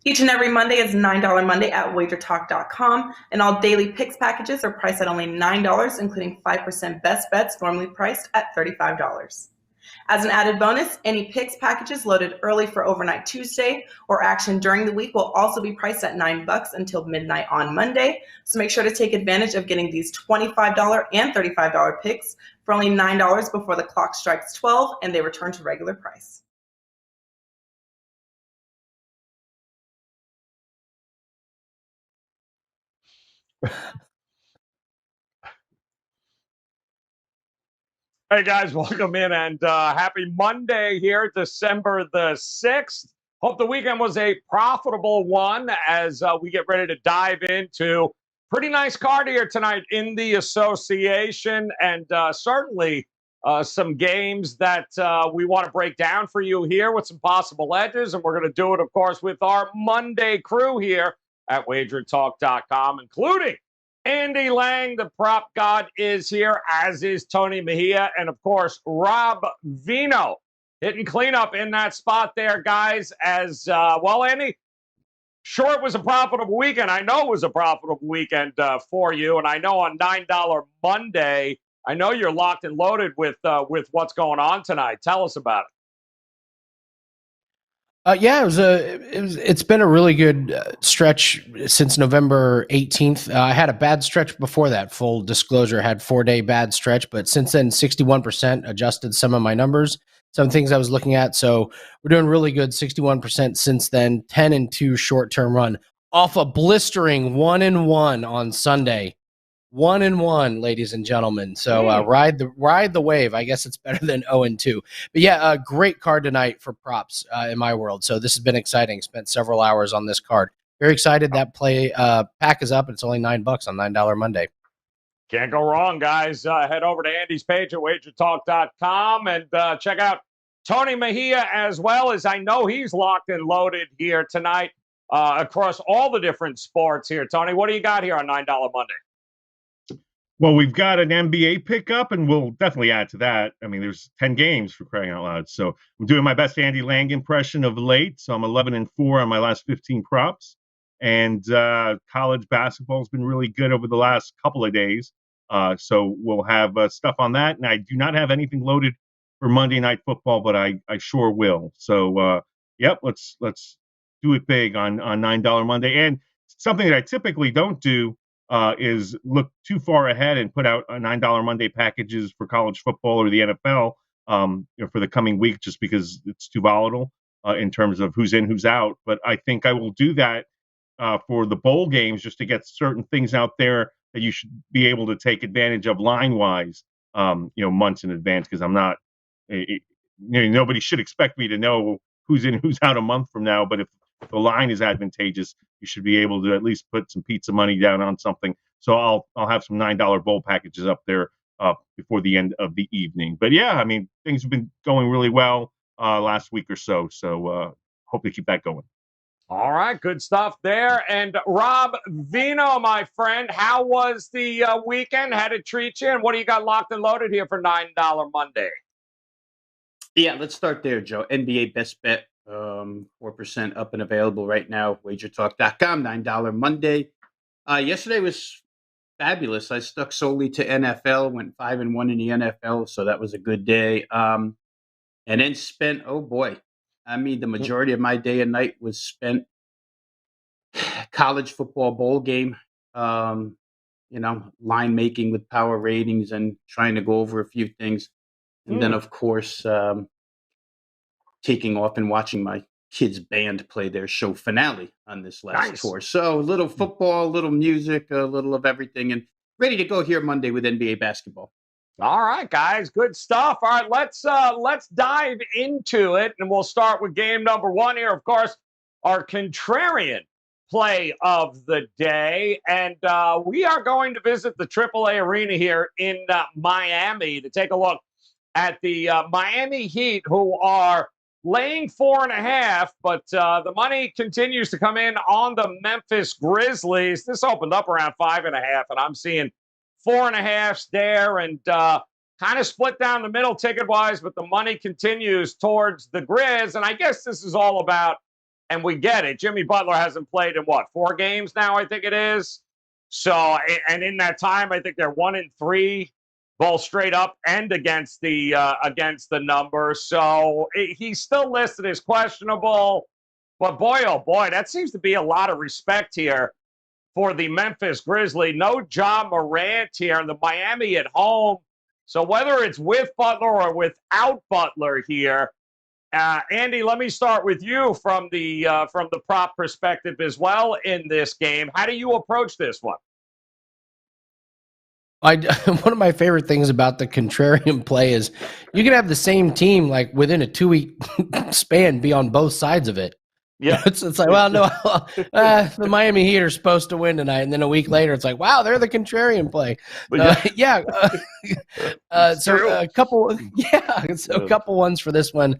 Each and every Monday is $9 Monday at WagerTalk.com, and all daily picks packages are priced at only $9, including 5% best bets normally priced at $35. As an added bonus, any picks packages loaded early for overnight Tuesday or action during the week will also be priced at $9 until midnight on Monday. So make sure to take advantage of getting these $25 and $35 picks for only $9 before the clock strikes 12 and they return to regular price. Hey guys, welcome in and happy Monday here, December the 6th. Hope the weekend was a profitable one as we get ready to dive into pretty nice card here tonight in the association, and certainly some games that we want to break down for you here with some possible edges, and we're going to do it, of course, with our Monday crew here at WagerTalk.com, including Andy Lang, the prop god, is here, as is Tony Mejia, and of course, Rob Veno hitting cleanup in that spot there, guys. As well, Andy, sure, it was a profitable weekend. I know it was a profitable weekend for you, and I know on $9 Monday, I know you're locked and loaded with what's going on tonight. Tell us about it. Yeah, it's been a really good stretch since November 18th. I had a bad stretch before that. Full disclosure, had 4-day bad stretch, but since then 61% adjusted some of my numbers, some things I was looking at. So we're doing really good. 61% since then. 10-2 short-term run off a blistering 1-1 on Sunday. 1-1, ladies and gentlemen. So ride the wave. I guess it's better than 0-2. But yeah, a great card tonight for props in my world. So this has been exciting. Spent several hours on this card. Very excited that play pack is up. It's only $9 on $9 Monday. Can't go wrong, guys. Head over to Andy's page at WagerTalk.com and check out Tony Mejia as well, as I know he's locked and loaded here tonight across all the different sports here. Tony, what do you got here on $9 Monday? Well, we've got an NBA pickup, and we'll definitely add to that. I mean, there's 10 games for crying out loud. So I'm doing my best Andy Lang impression of late. So I'm 11-4 on my last 15 props. And college basketball has been really good over the last couple of days. So we'll have stuff on that. And I do not have anything loaded for Monday Night Football, but I sure will. So, yep, let's do it big on $9 Monday. And something that I typically don't do is look too far ahead and put out a $9 Monday packages for college football or the NFL for the coming week, just because it's too volatile in terms of who's in, who's out. But I think I will do that for the bowl games, just to get certain things out there that you should be able to take advantage of line-wise, months in advance, because I'm not, nobody should expect me to know who's in, who's out a month from now. But if the line is advantageous, you should be able to at least put some pizza money down on something. So I'll have some $9 bowl packages up there before the end of the evening. But yeah, I mean, things have been going really well last week or so. So hope to keep that going. All right, good stuff there. And Rob Veno, my friend, how was the weekend? How did it treat you? And what do you got locked and loaded here for $9 Monday? Yeah, let's start there, Joe. NBA best bet. 4% up and available right now. WagerTalk.com, $9 Monday. Yesterday was fabulous. I stuck solely to NFL, went 5-1 in the NFL, so that was a good day. And then spent, oh boy, I mean, the majority of my day and night was spent college football bowl game, line making with power ratings and trying to go over a few things. And then, of course, taking off and watching my kids' band play their show finale on this last tour. So a little football, a little music, a little of everything, and ready to go here Monday with NBA basketball. All right, guys, good stuff. All right, let's dive into it, and we'll start with game number one here. Of course, our contrarian play of the day, and we are going to visit the AAA Arena here in Miami to take a look at the Miami Heat, who are laying 4.5, but the money continues to come in on the Memphis Grizzlies. This opened up around 5.5, and I'm seeing 4.5s there, and kind of split down the middle ticket-wise, but the money continues towards the Grizz, and I guess this is all about and we get it. Jimmy Butler hasn't played in, 4 games now, I think it is. So, and in that time, I think they're 1-3, both straight up and against the number. So he's still listed as questionable. But boy, oh boy, that seems to be a lot of respect here for the Memphis Grizzlies. No Ja Morant here, the Miami at home. So whether it's with Butler or without Butler here, Andy, let me start with you from the prop perspective as well in this game. How do you approach this one? One of my favorite things about the contrarian play is you can have the same team like within a 2-week span be on both sides of it. Yeah, it's like, well, no, the Miami Heat are supposed to win tonight, and then a week later, it's like, wow, they're the contrarian play. Yeah. So a couple ones for this one.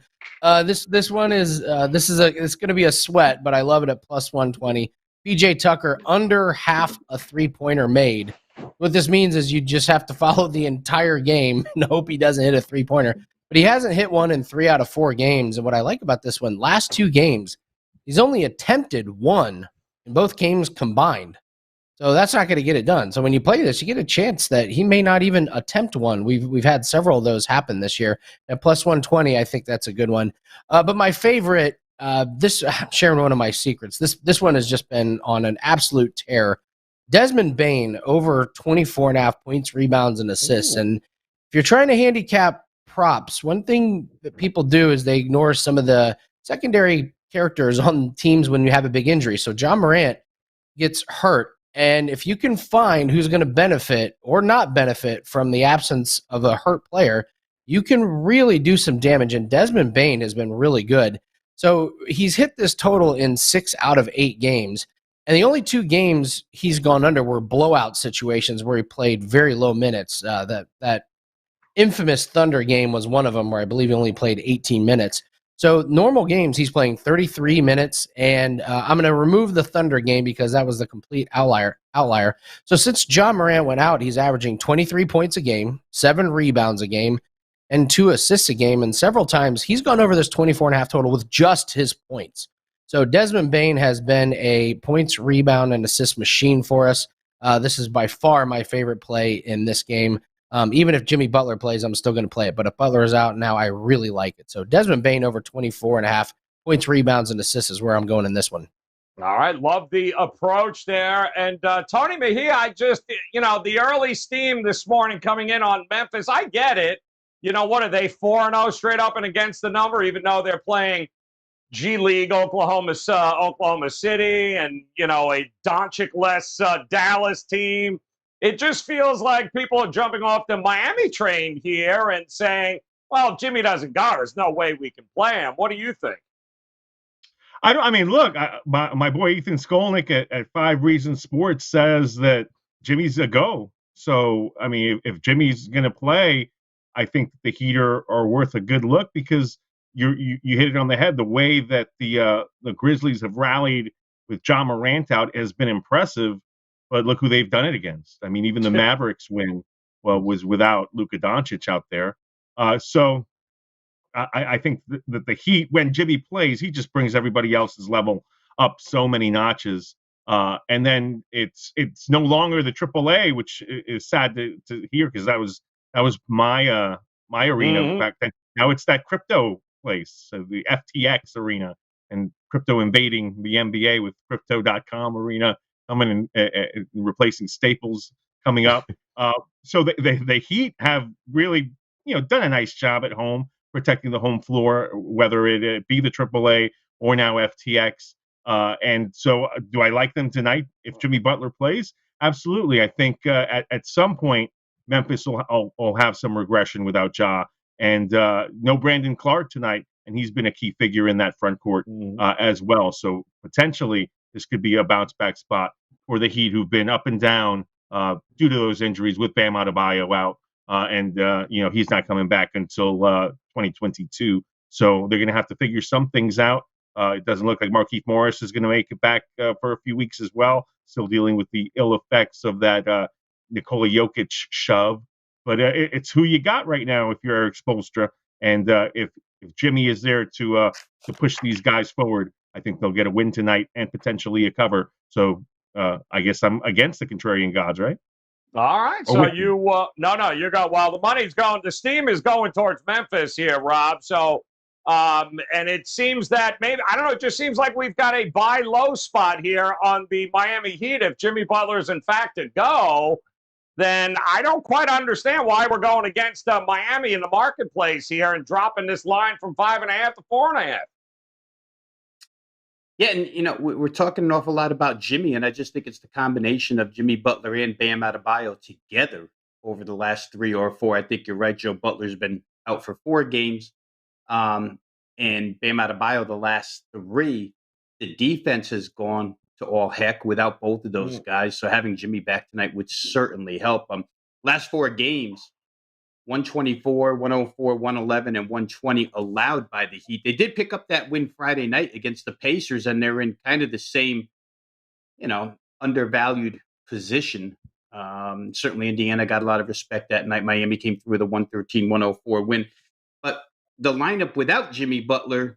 This one is it's going to be a sweat, but I love it at plus 120. PJ Tucker under half a 3-pointer made. What this means is you just have to follow the entire game and hope he doesn't hit a 3-pointer. But he hasn't hit one in 3 out of 4 games. And what I like about this one, last 2 games, he's only attempted 1 in both games combined. So that's not going to get it done. So when you play this, you get a chance that he may not even attempt one. We've had several of those happen this year. At plus 120, I think that's a good one. But my favorite, I'm sharing one of my secrets. This one has just been on an absolute tear. Desmond Bane over 24.5 points, rebounds, and assists. Ooh. And if you're trying to handicap props, one thing that people do is they ignore some of the secondary characters on teams when you have a big injury. So Ja Morant gets hurt. And if you can find who's going to benefit or not benefit from the absence of a hurt player, you can really do some damage. And Desmond Bane has been really good. So he's hit this total in 6 out of 8 games. And the only 2 games he's gone under were blowout situations where he played very low minutes. That infamous Thunder game was one of them where I believe he only played 18 minutes. So normal games, he's playing 33 minutes. And I'm going to remove the Thunder game because that was the complete outlier. So since Ja Morant went out, he's averaging 23 points a game, 7 rebounds a game, and 2 assists a game. And several times he's gone over this 24.5 total with just his points. So Desmond Bane has been a points, rebound, and assist machine for us. This is by far my favorite play in this game. Even if Jimmy Butler plays, I'm still going to play it. But if Butler is out now, I really like it. So Desmond Bane over 24.5 points, rebounds, and assists is where I'm going in this one. All right. Love the approach there. And Tony Mejia, I just, the early steam this morning coming in on Memphis, I get it. What are they, 4-0 straight up and against the number, even though they're playing G League, Oklahoma City, and a Doncic-less Dallas team. It just feels like people are jumping off the Miami train here and saying, "Well, if Jimmy doesn't go, there's no way we can play him." What do you think? Look, my boy Ethan Skolnick at 5 Reasons Sports says that Jimmy's a go. So, if Jimmy's going to play, I think the Heat are worth a good look because you hit it on the head. The way that the Grizzlies have rallied with Ja Morant out has been impressive, but look who they've done it against. Even the Mavericks win was without Luka Doncic out there. So I think that the Heat, when Jimmy plays, he just brings everybody else's level up so many notches. And then it's no longer the AAA, which is sad to hear because that was my arena back then. Now it's that crypto place, so the FTX arena, and crypto invading the NBA with Crypto.com arena coming and replacing Staples coming up. So the Heat have really done a nice job at home protecting the home floor, whether it be the AAA or now FTX. And so do I like them tonight if Jimmy Butler plays? Absolutely. I think at some point Memphis will have some regression without Ja. And no Brandon Clark tonight, and he's been a key figure in that front court as well. So potentially this could be a bounce-back spot for the Heat, who've been up and down due to those injuries with Bam Adebayo out. And he's not coming back until 2022. So they're going to have to figure some things out. It doesn't look like Marquise Morris is going to make it back for a few weeks as well, still dealing with the ill effects of that Nikola Jokic shove. But it's who you got right now if you're Eric Spoelstra. And if Jimmy is there to push these guys forward, I think they'll get a win tonight and potentially a cover. So I guess I'm against the contrarian gods, right? All right. Or So with you, no, you got, well, the money's going, the steam is going towards Memphis here, Rob. So, and it seems that maybe, I don't know, it just seems like we've got a buy low spot here on the Miami Heat. If Jimmy Butler is in fact to go, then I don't quite understand why we're going against Miami in the marketplace here and dropping this line from 5.5 to 4.5. Yeah, and we're talking an awful lot about Jimmy, and I just think it's the combination of Jimmy Butler and Bam Adebayo together over the last 3 or 4. I think you're right, Joe. Butler's been out for 4 games, and Bam Adebayo the last 3. The defense has gone to all heck without both of those guys, so having Jimmy back tonight would certainly help. Last 4 games, 124, 104, 111, and 120 allowed by the Heat. They did pick up that win Friday night against the Pacers, and they're in kind of the same, undervalued position. Certainly Indiana got a lot of respect that night. Miami came through with a 113-104 win. But the lineup without Jimmy Butler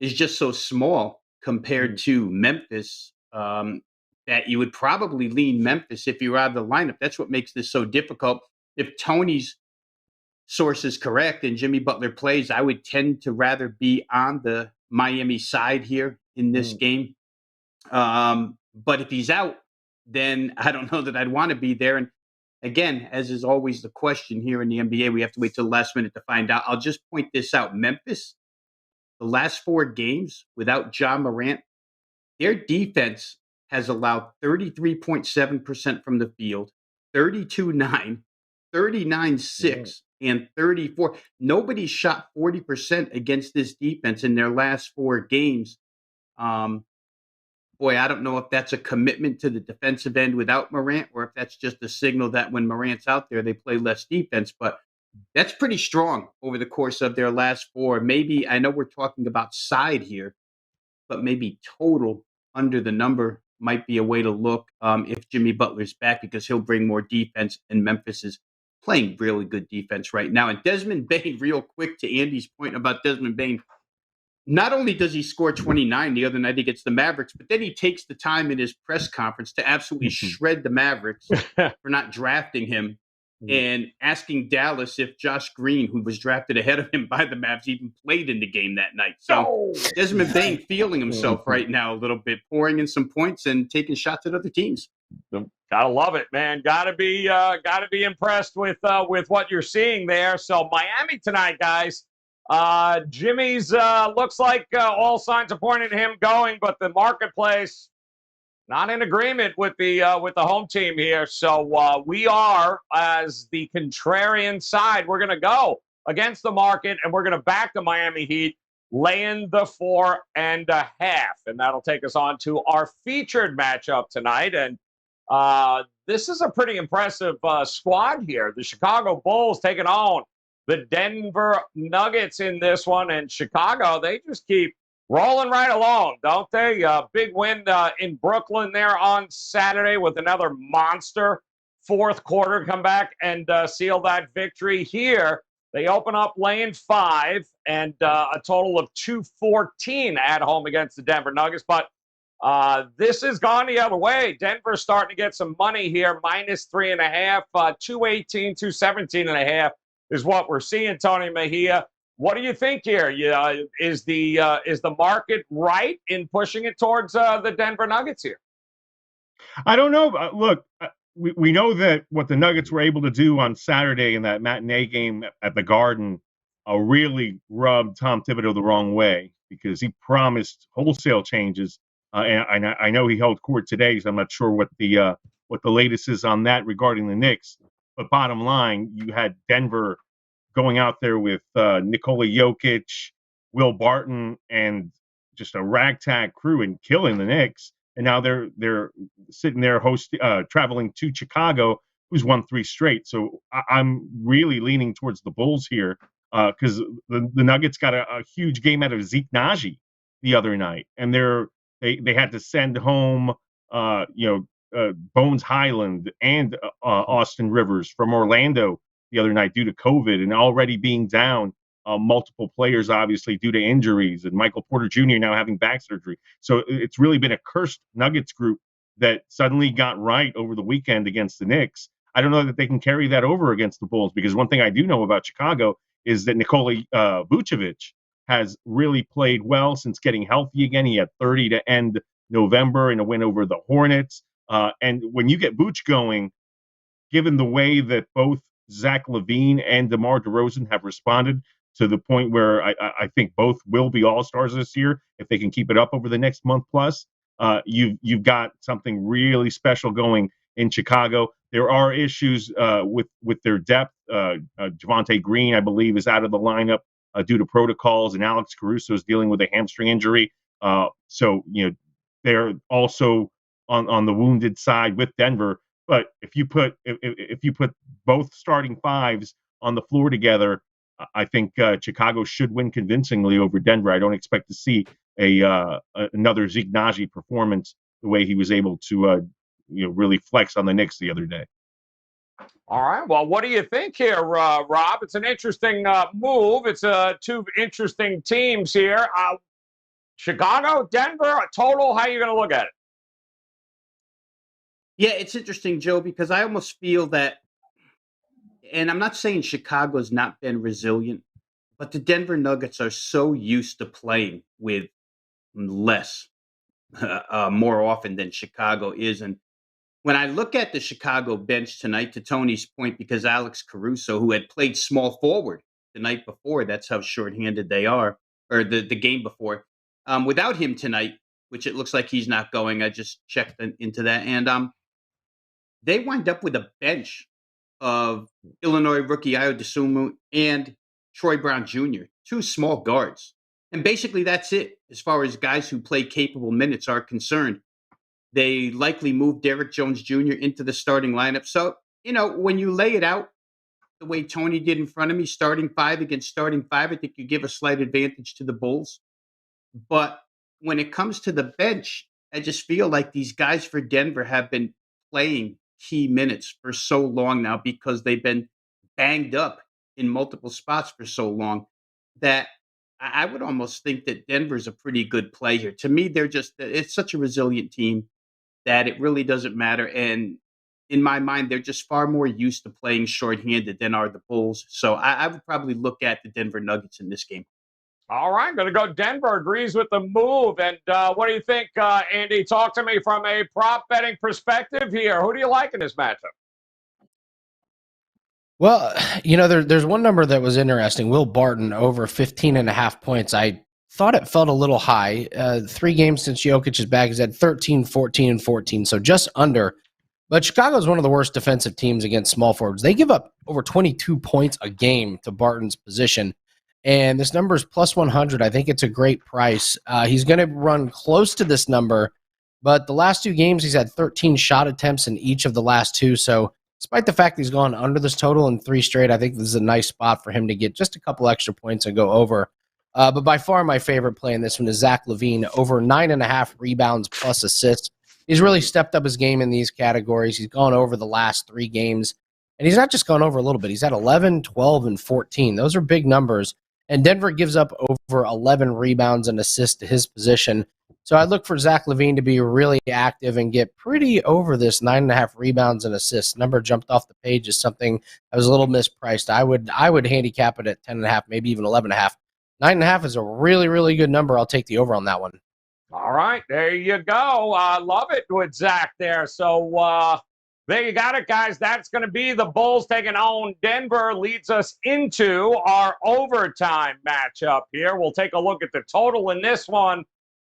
is just so small compared to Memphis that you would probably lean Memphis if you were out of the lineup. That's what makes this so difficult. If Tony's source is correct and Jimmy Butler plays, I would tend to rather be on the Miami side here in this game. But if he's out, then I don't know that I'd want to be there. And again, as is always the question here in the NBA, we have to wait till the last minute to find out. I'll just point this out. Memphis, the last 4 games without Ja Morant, their defense has allowed 33.7% from the field, 32-9, 39-6, and 34. Nobody shot 40% against this defense in their last 4 games. Boy, I don't know if that's a commitment to the defensive end without Morant or if that's just a signal that when Morant's out there, they play less defense. But that's pretty strong over the course of their last 4. Maybe, I know we're talking about side here, but maybe total under the number might be a way to look if Jimmy Butler's back, because he'll bring more defense, and Memphis is playing really good defense right now. And Desmond Bane, real quick to Andy's point about Desmond Bane, not only does he score 29 the other night against the Mavericks, but then he takes the time in his press conference to absolutely shred the Mavericks for not drafting him and asking Dallas if Josh Green, who was drafted ahead of him by the Mavs, even played in the game that night. So Desmond Bane feeling himself right now a little bit, pouring in some points and taking shots at other teams. Gotta love it, man. Gotta be impressed with what you're seeing there. So Miami tonight, guys. Jimmy's looks like all signs are pointing to him going, but the marketplace not in agreement with the home team here. So we are, as the contrarian side, we're going to go against the market, and we're going to back the Miami Heat, laying the 4.5, and that'll take us on to our featured matchup tonight. And this is a pretty impressive squad here. The Chicago Bulls taking on the Denver Nuggets in this one, and Chicago, they just keep rolling right along, don't they? Big win in Brooklyn there on Saturday with another monster fourth quarter come back and seal that victory here. They open up laying 5 and a total of 214 at home against the Denver Nuggets. But this has gone the other way. Denver's starting to get some money here, minus 3.5, 218, 217.5 is what we're seeing, Tony Mejia. What do you think here? Is the market right in pushing it towards the Denver Nuggets here? I don't know. Look, we know that what the Nuggets were able to do on Saturday in that matinee game at the Garden really rubbed Tom Thibodeau the wrong way, because he promised wholesale changes. And I know he held court today, so I'm not sure what the latest is on that regarding the Knicks. But bottom line, you had Denver going out there with Nikola Jokic, Will Barton, and just a ragtag crew and killing the Knicks. And now they're sitting there traveling to Chicago, who's won 3 straight. So I'm really leaning towards the Bulls here, because the Nuggets got a huge game out of Zeke Naji the other night, and they had to send home Bones Highland and Austin Rivers from Orlando the other night due to COVID, and already being down multiple players, obviously, due to injuries, and Michael Porter Jr. now having back surgery. So it's really been a cursed Nuggets group that suddenly got right over the weekend against the Knicks. I don't know that they can carry that over against the Bulls, because one thing I do know about Chicago is that Nikola Vucevic has really played well since getting healthy again. He had 30 to end November in a win over the Hornets. And when you get Vooch going, given the way that both Zach LaVine and DeMar DeRozan have responded, to the point where I think both will be all-stars this year if they can keep it up over the next month plus, you've got something really special going in Chicago. There are issues with their depth. Javonte Green, I believe, is out of the lineup due to protocols, and Alex Caruso is dealing with a hamstring injury. So they're also on the wounded side with Denver. But if you put both starting fives on the floor together, I think Chicago should win convincingly over Denver. I don't expect to see another Zeke Naji performance the way he was able to really flex on the Knicks the other day. All right. Well, what do you think here, Rob? It's an interesting move. It's two interesting teams here. Chicago, Denver, a total. How are you going to look at it? Yeah, it's interesting, Joe, because I almost feel that, and I'm not saying Chicago's not been resilient, but the Denver Nuggets are so used to playing with less more often than Chicago is. And when I look at the Chicago bench tonight, to Tony's point, because Alex Caruso, who had played small forward the night before, that's how shorthanded they are, or the game before, without him tonight, which it looks like he's not going. I just checked into that. And they wind up with a bench of Illinois rookie Ayo Dosunmu and Troy Brown Jr., two small guards. And basically that's it as far as guys who play capable minutes are concerned. They likely moved Derrick Jones Jr. into the starting lineup. So, when you lay it out the way Tony did in front of me, starting five against starting five, I think you give a slight advantage to the Bulls. But when it comes to the bench, I just feel like these guys for Denver have been playing key minutes for so long now because they've been banged up in multiple spots for so long that I would almost think that Denver's a pretty good play here. To me, it's such a resilient team that it really doesn't matter. And in my mind, they're just far more used to playing shorthanded than are the Bulls. So I would probably look at the Denver Nuggets in this game. All right, going to go Denver, agrees with the move. And what do you think, Andy? Talk to me from a prop betting perspective here. Who do you like in this matchup? Well, there's one number that was interesting. Will Barton over 15.5 points. I thought it felt a little high. 3 games since Jokic's back, he's had 13, 14, and 14, so just under. But Chicago's one of the worst defensive teams against small forwards. They give up over 22 points a game to Barton's position. And this number is plus 100. I think it's a great price. He's going to run close to this number, but the last 2 games, he's had 13 shot attempts in each of the last 2. So despite the fact that he's gone under this total in 3 straight, I think this is a nice spot for him to get just a couple extra points and go over. But by far my favorite play in this one is Zach LaVine, over 9.5 rebounds plus assists. He's really stepped up his game in these categories. He's gone over the last 3 games. And he's not just gone over a little bit. He's had 11, 12, and 14. Those are big numbers. And Denver gives up over 11 rebounds and assists to his position. So I look for Zach LaVine to be really active and get pretty over this 9.5 rebounds and assists. Number jumped off the page is something that was a little mispriced. I would handicap it at 10.5, maybe even 11.5. 9.5 is a really, really good number. I'll take the over on that one. All right, there you go. Love it with Zach there. So there you got it, guys. That's going to be the Bulls taking on Denver. Leads us into our overtime matchup here. We'll take a look at the total in this one.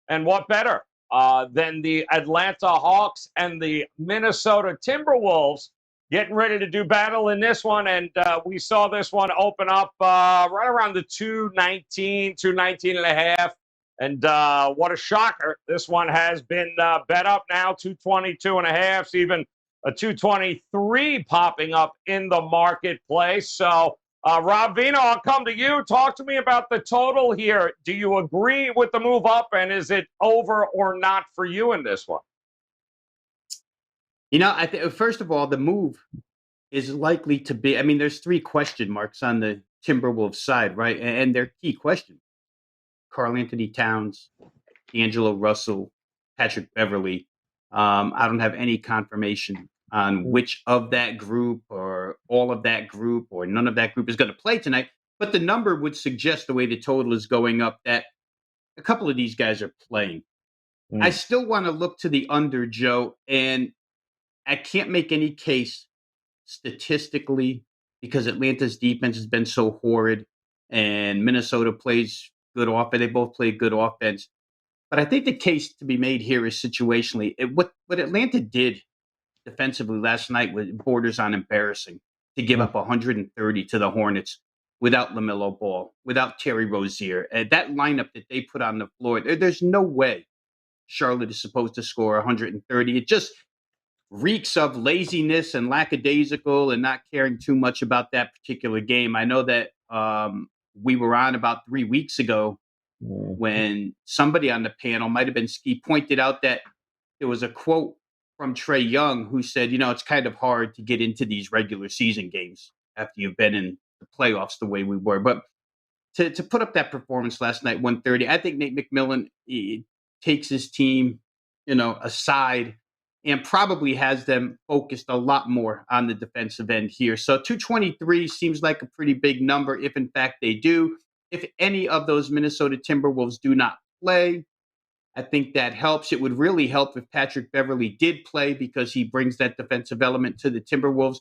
And what better than the Atlanta Hawks and the Minnesota Timberwolves getting ready to do battle in this one. And we saw this one open up right around the 219, 219.5. And what a shocker. This one has been bet up now, 222.5, even a 223 popping up in the marketplace. So, Rob Veno, I'll come to you. Talk to me about the total here. Do you agree with the move up, and is it over or not for you in this one? I think, first of all, the move is likely to be, there's 3 question marks on the Timberwolves side, right? And their key question: Karl Anthony Towns, D'Angelo Russell, Patrick Beverly. I don't have any confirmation on which of that group or all of that group or none of that group is going to play tonight. But the number would suggest, the way the total is going up, that a couple of these guys are playing. I still want to look to the under, Joe, and I can't make any case statistically because Atlanta's defense has been so horrid and Minnesota plays good offense. They both play good offense. But I think the case to be made here is situationally. What Atlanta did defensively last night was borders on embarrassing, to give up 130 to the Hornets without LaMelo Ball, without Terry Rozier. That lineup that they put on the floor, there's no way Charlotte is supposed to score 130. It just reeks of laziness and lackadaisical and not caring too much about that particular game. I know that we were on about 3 weeks ago when somebody on the panel, might have been Ski, pointed out that there was a quote from Trae Young who said, it's kind of hard to get into these regular season games after you've been in the playoffs the way we were. But to put up that performance last night, 130, I think Nate McMillan takes his team, aside and probably has them focused a lot more on the defensive end here. So 223 seems like a pretty big number if, in fact, they do. If any of those Minnesota Timberwolves do not play, I think that helps. It would really help if Patrick Beverly did play because he brings that defensive element to the Timberwolves.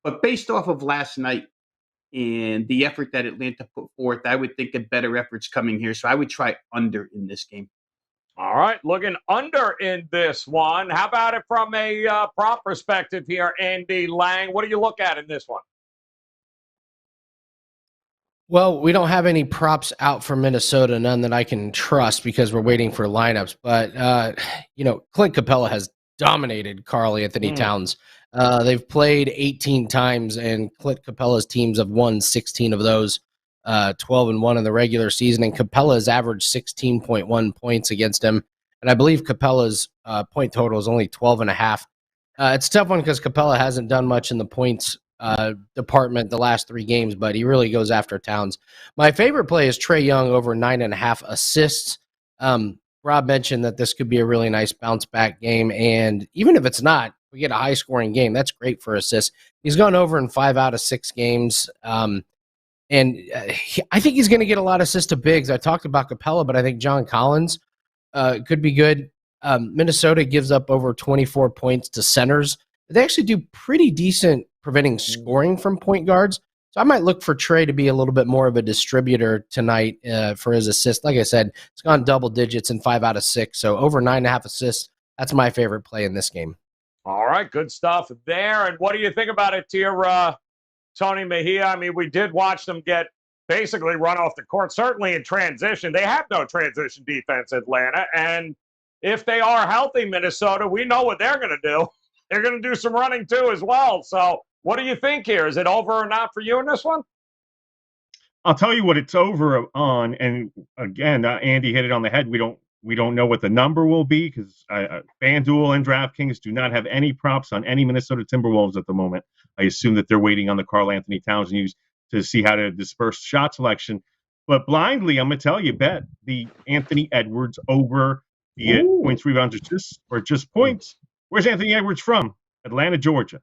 But based off of last night and the effort that Atlanta put forth, I would think a better effort's coming here. So I would try under in this game. All right, looking under in this one. How about it from a prop perspective here, Andy Lang? What do you look at in this one? Well, we don't have any props out for Minnesota, none that I can trust because we're waiting for lineups. But, Clint Capella has dominated Karl Anthony Towns. They've played 18 times, and Clint Capella's teams have won 16 of those, 12-1 in the regular season. And Capella has averaged 16.1 points against him. And I believe Capella's point total is only 12.5. It's a tough one because Capella hasn't done much in the points department the last 3 games, but he really goes after Towns. My favorite play is Trae Young over 9.5 assists. Rob mentioned that this could be a really nice bounce back game, and even if it's not, we get a high scoring game. That's great for assists. He's gone over in 5 out of 6 games, and I think he's going to get a lot of assists to bigs. I talked about Capella, but I think John Collins could be good. Minnesota gives up over 24 points to centers. They actually do pretty decent preventing scoring from point guards. So I might look for Trae to be a little bit more of a distributor tonight for his assist. Like I said, it's gone double digits in 5 out of 6. So over 9.5 assists. That's my favorite play in this game. All right, good stuff there. And what do you think about it here, Tony Mejia? I mean, we did watch them get basically run off the court, certainly in transition. They have no transition defense, Atlanta. And if they are healthy, Minnesota, we know what they're going to do. They're going to do some running too as well. So what do you think here? Is it over or not for you in this one? I'll tell you what it's over on. And again, Andy hit it on the head. We don't know what the number will be because FanDuel and DraftKings do not have any props on any Minnesota Timberwolves at the moment. I assume that they're waiting on the Karl Anthony Towns news to see how to disperse shot selection. But blindly, I'm going to tell you, bet the Anthony Edwards over, be it points, rebounds, or just points. Where's Anthony Edwards from? Atlanta, Georgia.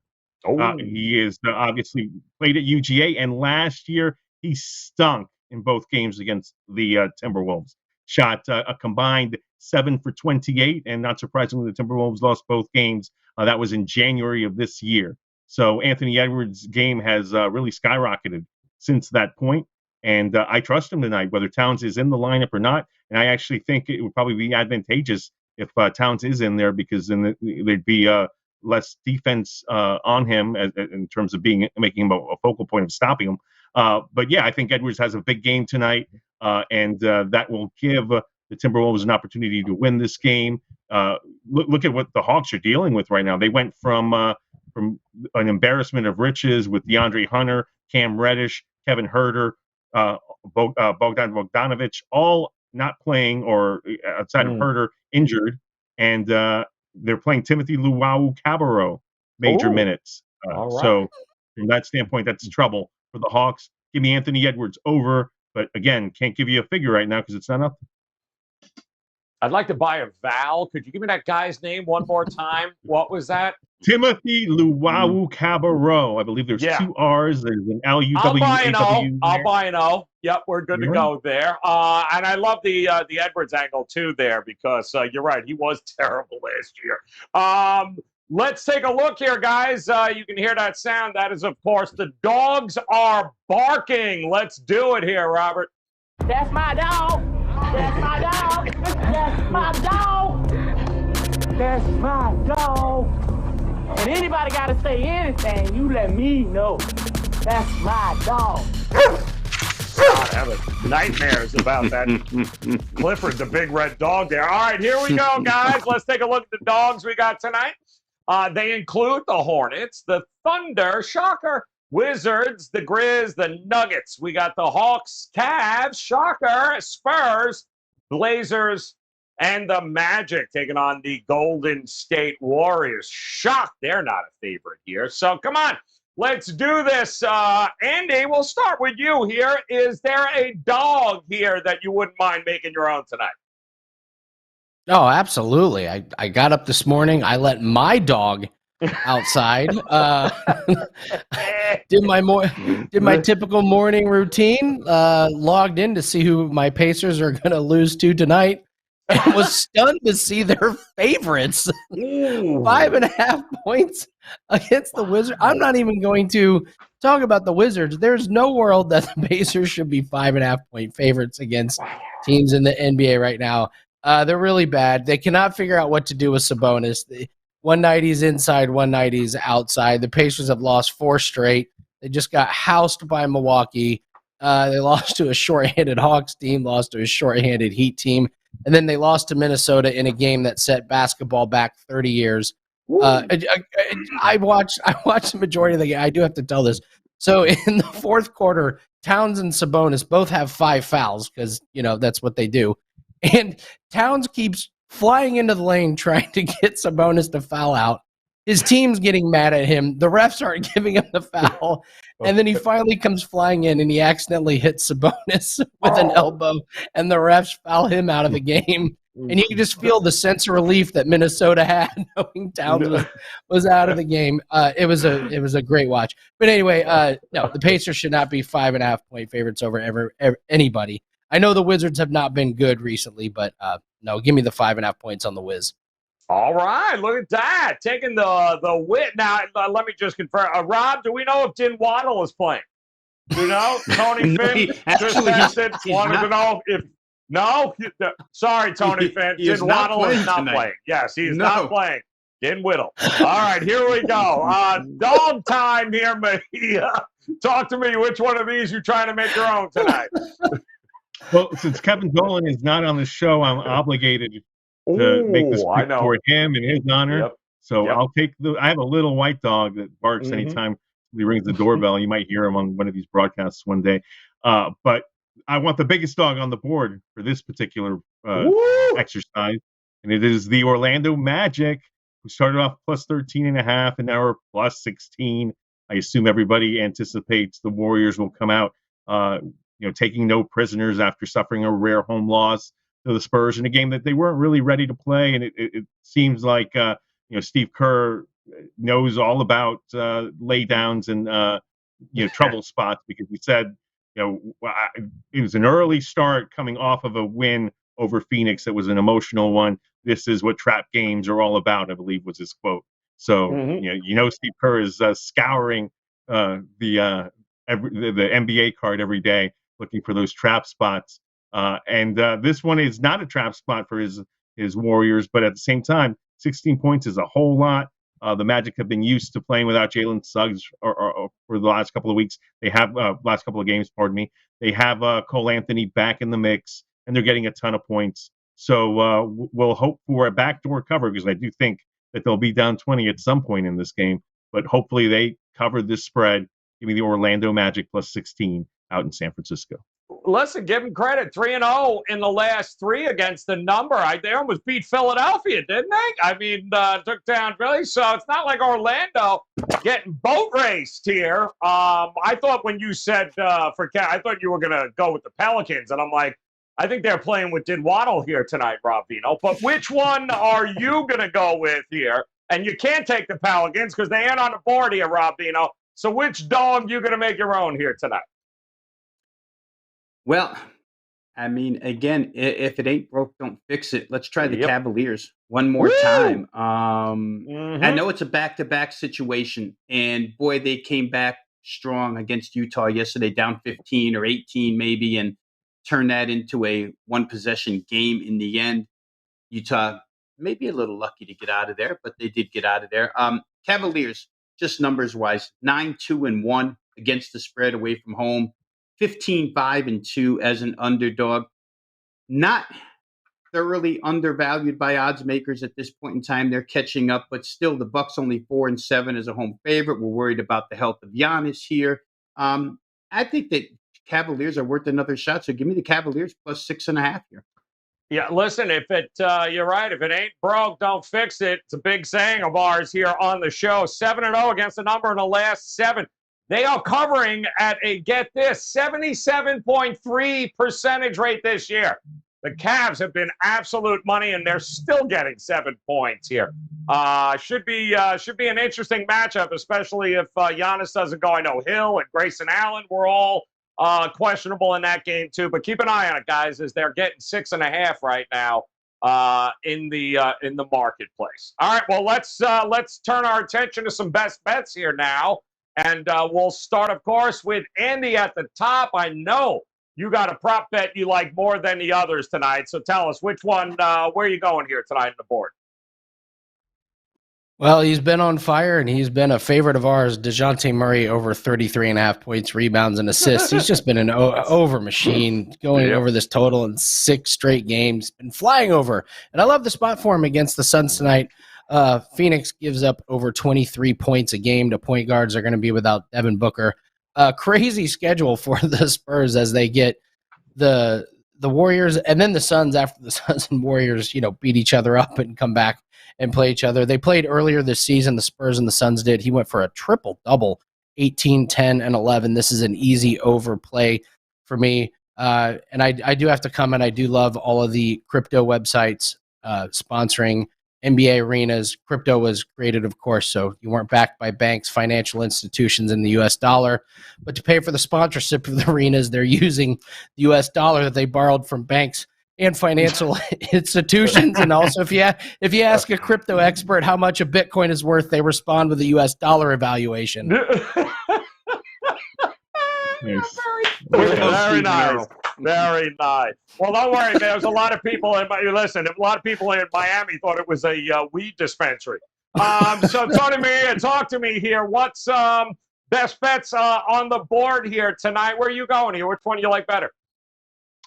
He is obviously played at UGA, and last year he stunk in both games against the Timberwolves. Shot a combined 7 for 28, and not surprisingly, the Timberwolves lost both games. That was in January of this year. So Anthony Edwards' game has really skyrocketed since that point, and I trust him tonight, whether Towns is in the lineup or not. And I actually think it would probably be advantageous if Towns is in there, because then there'd be less defense on him in terms of making him a focal point of stopping him. But yeah, I think Edwards has a big game tonight, and that will give the Timberwolves an opportunity to win this game. Look at what the Hawks are dealing with right now. They went from an embarrassment of riches with DeAndre Hunter, Cam Reddish, Kevin Huerter, Bogdan Bogdanovic, all not playing, or outside of Huerter, injured, and they're playing Timothy Luwawu-Cabarrot major minutes. Right. So from that standpoint, that's trouble for the Hawks. Give me Anthony Edwards over, but again, can't give you a figure right now because it's not up. I'd like to buy a Val. Could you give me that guy's name one more time? What was that? Timothy Luwawu Cabarro. I believe there's two R's. There's an L-U-W-A-W. I'll buy an O. Yep, we're good to go there. And I love the Edwards angle, too, there, because you're right. He was terrible last year. Let's take a look here, guys. You can hear that sound. That is, of course, the dogs are barking. Let's do it here, Robert. That's my dog. That's my dog. That's my dog. That's my dog. And anybody got to say anything, you let me know. That's my dog. God, I have nightmares about that. Clifford, the big red dog there. All right, here we go, guys. Let's take a look at the dogs we got tonight. They include the Hornets, the Thunder, shocker, Wizards, the Grizz, the Nuggets. We got the Hawks, Cavs, shocker, Spurs, Blazers, and the Magic taking on the Golden State Warriors. Shocked they're not a favorite here. So come on, let's do this. Andy, we'll start with you here. Is there a dog here that you wouldn't mind making your own tonight? Oh, absolutely. I got up this morning. I let my dog outside. Did my typical morning routine. Logged in to see who my Pacers are going to lose to tonight, and was stunned to see their favorites. 5.5 points against the Wizards. I'm not even going to talk about the Wizards. There's no world that the Pacers should be 5.5 point favorites against teams in the NBA right now. They're really bad. They cannot figure out what to do with Sabonis. One night he's inside, one night he's outside. The Pacers have lost 4 straight. They just got housed by Milwaukee. They lost to a shorthanded Hawks team, lost to a shorthanded Heat team, and then they lost to Minnesota in a game that set basketball back 30 years. I watched the majority of the game. I do have to tell this. So in the fourth quarter, Towns and Sabonis both have 5 fouls because, that's what they do. And Towns keeps flying into the lane trying to get Sabonis to foul out. His team's getting mad at him. The refs aren't giving him the foul. And then he finally comes flying in, and he accidentally hits Sabonis with an elbow, and the refs foul him out of the game. And you can just feel the sense of relief that Minnesota had knowing Towns was out of the game. It was a great watch. But anyway, no, the Pacers should not be 5.5 point favorites over anybody. I know the Wizards have not been good recently, but no, give me the 5.5 points on the Wiz. All right, look at that. Taking the wit. Now, let me just confirm. Rob, do we know if Din Waddle is playing? Do you know? Tony Finn just texted, wanted to know if – no? Sorry, Tony Finn. Din Waddle is not playing. Yes, he's not playing. Din Whittle. All right, here we go. Dog time here, Mejia. Talk to me. Which one of these you trying to make your own tonight? Well, since Kevin Dolan is not on the show, I'm obligated to make this pick for him in his honor. So I'll take I have a little white dog that barks anytime he rings the doorbell. You might hear him on one of these broadcasts one day. But I want the biggest dog on the board for this particular exercise. And it is the Orlando Magic, who started off plus 13.5 and now are plus 16. I assume everybody anticipates the Warriors will come out taking no prisoners after suffering a rare home loss to the Spurs in a game that they weren't really ready to play. And it seems like, Steve Kerr knows all about laydowns and, trouble spots, because he said, it was an early start coming off of a win over Phoenix. That was an emotional one. This is what trap games are all about, I believe was his quote. So, Steve Kerr is scouring the NBA card every day, looking for those trap spots. And this one is not a trap spot for his Warriors, but at the same time, 16 points is a whole lot. The Magic have been used to playing without Jalen Suggs or for the last couple of weeks. They have last couple of games, pardon me. They have Cole Anthony back in the mix, and they're getting a ton of points. So we'll hope for a backdoor cover, because I do think that they'll be down 20 at some point in this game. But hopefully they cover this spread. Give me the Orlando Magic plus 16 out in San Francisco. listen, give them credit. 3-0 in the last 3 against the number. They almost beat Philadelphia, didn't they? I mean, took down Philly. So it's not like Orlando getting boat raced here. I thought when you said I thought you were going to go with the Pelicans. And I'm like, I think they're playing with Waddle here tonight, Rob Veno. But which one are you going to go with here? And you can't take the Pelicans because they ain't on the board here, Rob Veno. So which dog you going to make your own here tonight? Well, I mean, again, if it ain't broke, don't fix it. Let's try the Cavaliers one more time. I know it's a back-to-back situation, and boy, they came back strong against Utah yesterday, down 15 or 18 maybe, and turned that into a one-possession game in the end. Utah maybe a little lucky to get out of there, but they did get out of there. Cavaliers, just numbers-wise, 9-2-1 against the spread away from home. 15-5-2 as an underdog. Not thoroughly undervalued by odds makers at this point in time. They're catching up, but still the Bucks only 4-7 as a home favorite. We're worried about the health of Giannis here. I think that Cavaliers are worth another shot. So give me the Cavaliers plus 6.5 here. Yeah, listen, if it you're right. If it ain't broke, don't fix it. It's a big saying of ours here on the show. 7-0 against the number in the last 7. They are covering at a, get this, 77.3 percentage rate this year. The Cavs have been absolute money, and they're still getting 7 points here. Should be an interesting matchup, especially if Giannis doesn't go. I know Hill and Grayson Allen were all questionable in that game too. But keep an eye on it, guys, as they're getting 6.5 right now in the marketplace. All right, well let's turn our attention to some best bets here now. And we'll start, of course, with Andy at the top. I know you got a prop bet you like more than the others tonight. So tell us, which one, where are you going here tonight on the board? Well, he's been on fire, and he's been a favorite of ours, DeJounte Murray, over 33.5 points, rebounds, and assists. He's just been an over machine, going over this total in 6 straight games, been flying over. And I love the spot for him against the Suns tonight. Phoenix gives up over 23 points a game to point guards. They're going to be without Devin Booker. Crazy schedule for the Spurs as they get the Warriors and then the Suns after the Suns and Warriors, beat each other up and come back and play each other. They played earlier this season, the Spurs and the Suns did. He went for a triple-double, 18, 10, and 11. This is an easy overplay for me. And I do have to comment, I do love all of the crypto websites sponsoring NBA arenas. Crypto was created, of course, so you weren't backed by banks, financial institutions in the U.S. dollar. But to pay for the sponsorship of the arenas, they're using the U.S. dollar that they borrowed from banks and financial institutions. And also, if you ask a crypto expert how much a Bitcoin is worth, they respond with a U.S. dollar evaluation. Very nice. Very nice. Well, don't worry. There's a lot of people a lot of people in Miami thought it was a weed dispensary. So talk to me here. What's best bets on the board here tonight? Where are you going here? Which one do you like better?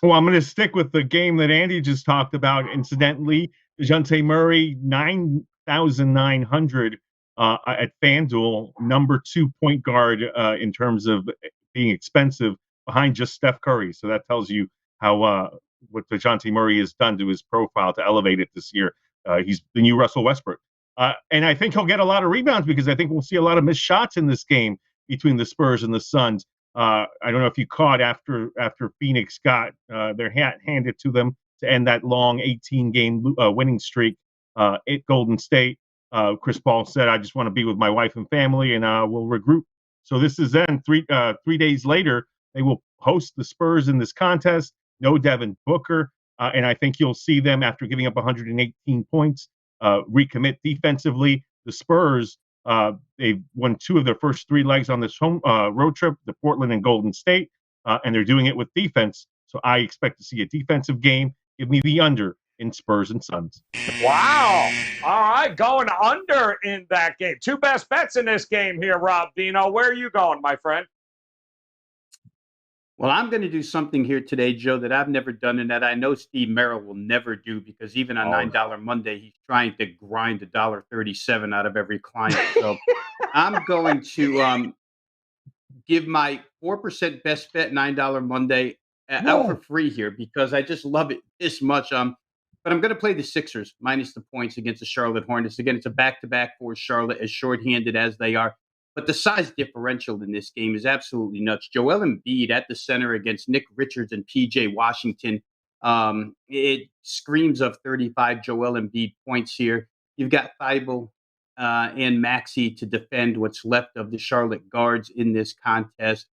Well, I'm going to stick with the game that Andy just talked about. Incidentally, DeJounte Murray, 9,900 at FanDuel, number 2 point guard in terms of being expensive, behind just Steph Curry. So that tells you how what DeJounte Murray has done to his profile to elevate it this year. He's the new Russell Westbrook. And I think he'll get a lot of rebounds because I think we'll see a lot of missed shots in this game between the Spurs and the Suns. I don't know if you caught after Phoenix got their hat handed to them to end that long 18-game winning streak at Golden State. Chris Paul said, "I just want to be with my wife and family, and we'll regroup." So this is then 3 days later. They will host the Spurs in this contest. No Devin Booker. And I think you'll see them, after giving up 118 points, recommit defensively. The Spurs, they've won 2 of their first 3 legs on this home road trip, the Portland and Golden State, and they're doing it with defense. So I expect to see a defensive game. Give me the under in Spurs and Suns. Wow. All right, going under in that game. 2 best bets in this game here, Rob Veno. Where are you going, my friend? Well, I'm going to do something here today, Joe, that I've never done and that I know Steve Merrill will never do, because even on $9 Monday, he's trying to grind $1.37 out of every client. So I'm going to give my 4% best bet $9 Monday out for free here because I just love it this much. But I'm going to play the Sixers minus the points against the Charlotte Hornets. Again, it's a back-to-back for Charlotte, as shorthanded as they are. But the size differential in this game is absolutely nuts. Joel Embiid at the center against Nick Richards and P.J. Washington. It screams of 35 Joel Embiid points here. You've got Thibault and Maxey to defend what's left of the Charlotte guards in this contest.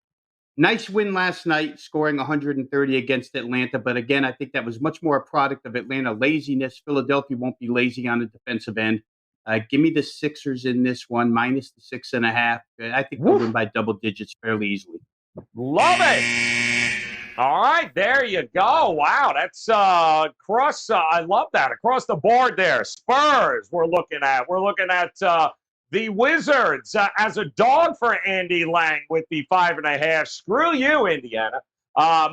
Nice win last night, scoring 130 against Atlanta. But again, I think that was much more a product of Atlanta laziness. Philadelphia won't be lazy on the defensive end. Give me the Sixers in this one, minus the 6.5. I think they'll win by double digits fairly easily. Love it. All right, there you go. Wow, that's across. I love that across the board there. Spurs. We're looking at the Wizards as a dog for Andy Lang with the 5.5. Screw you, Indiana.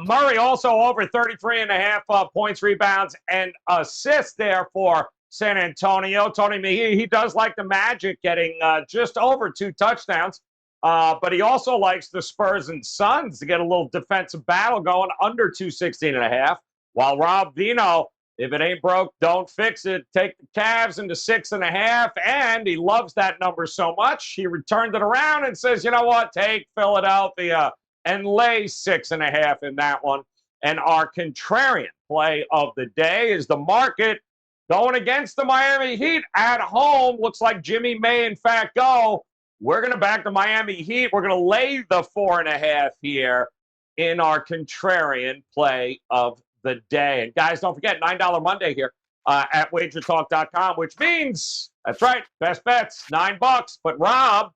Murray also over 33.5 points, rebounds, and assists there for San Antonio. Tony Mejia, he does like the Magic getting just over 2 touchdowns. But he also likes the Spurs and Suns to get a little defensive battle going under 216.5. While Rob Veno, if it ain't broke, don't fix it. Take the Cavs into 6.5. And he loves that number so much, he returned it around and says, you know what, take Philadelphia and lay 6.5 in that one. And our contrarian play of the day is the market going against the Miami Heat at home. Looks like Jimmy may, in fact, go. We're going to back the Miami Heat. We're going to lay the 4.5 here in our contrarian play of the day. And guys, don't forget, $9 Monday here at WagerTalk.com, which means, that's right, best bets, $9. But Rob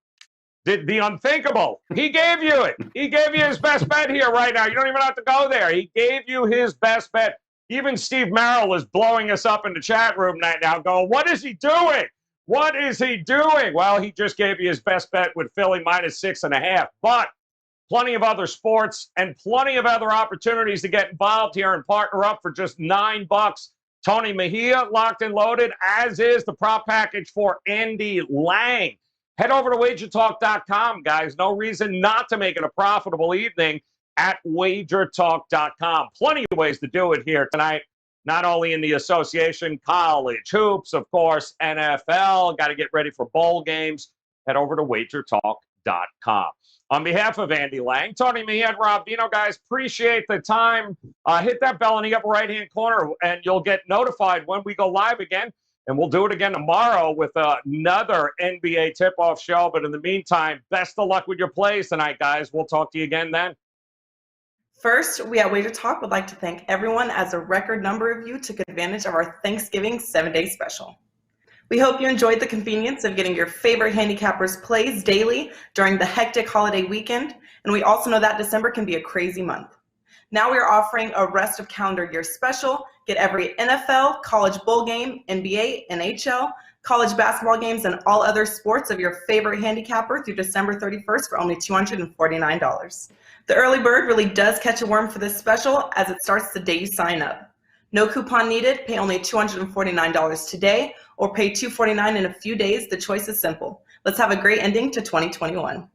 did the unthinkable. He gave you it. He gave you his best bet here right now. You don't even have to go there. He gave you his best bet. Even Steve Merrill is blowing us up in the chat room right now going, what is he doing? What is he doing? Well, he just gave you his best bet with Philly minus 6.5. But plenty of other sports and plenty of other opportunities to get involved here and partner up for just $9. Tony Mejia locked and loaded, as is the prop package for Andy Lang. Head over to WagerTalk.com, guys. No reason not to make it a profitable evening at WagerTalk.com. Plenty of ways to do it here tonight. Not only in the association, college, hoops, of course, NFL. Got to get ready for bowl games. Head over to WagerTalk.com. On behalf of Andy Lang, Tony Mejia, and Rob Veno, guys, appreciate the time. Hit that bell in the upper right-hand corner, and you'll get notified when we go live again. And we'll do it again tomorrow with another NBA tip-off show. But in the meantime, best of luck with your plays tonight, guys. We'll talk to you again then. First, we at Wager Talk would like to thank everyone, as a record number of you took advantage of our Thanksgiving 7-day special. We hope you enjoyed the convenience of getting your favorite handicappers plays daily during the hectic holiday weekend, and we also know that December can be a crazy month. Now we are offering a rest of calendar year special. Get every NFL, college bowl game, NBA, NHL, college basketball games, and all other sports of your favorite handicapper through December 31st for only $249. The early bird really does catch a worm for this special, as it starts the day you sign up. No coupon needed. Pay only $249 today or pay $249 in a few days. The choice is simple. Let's have a great ending to 2021.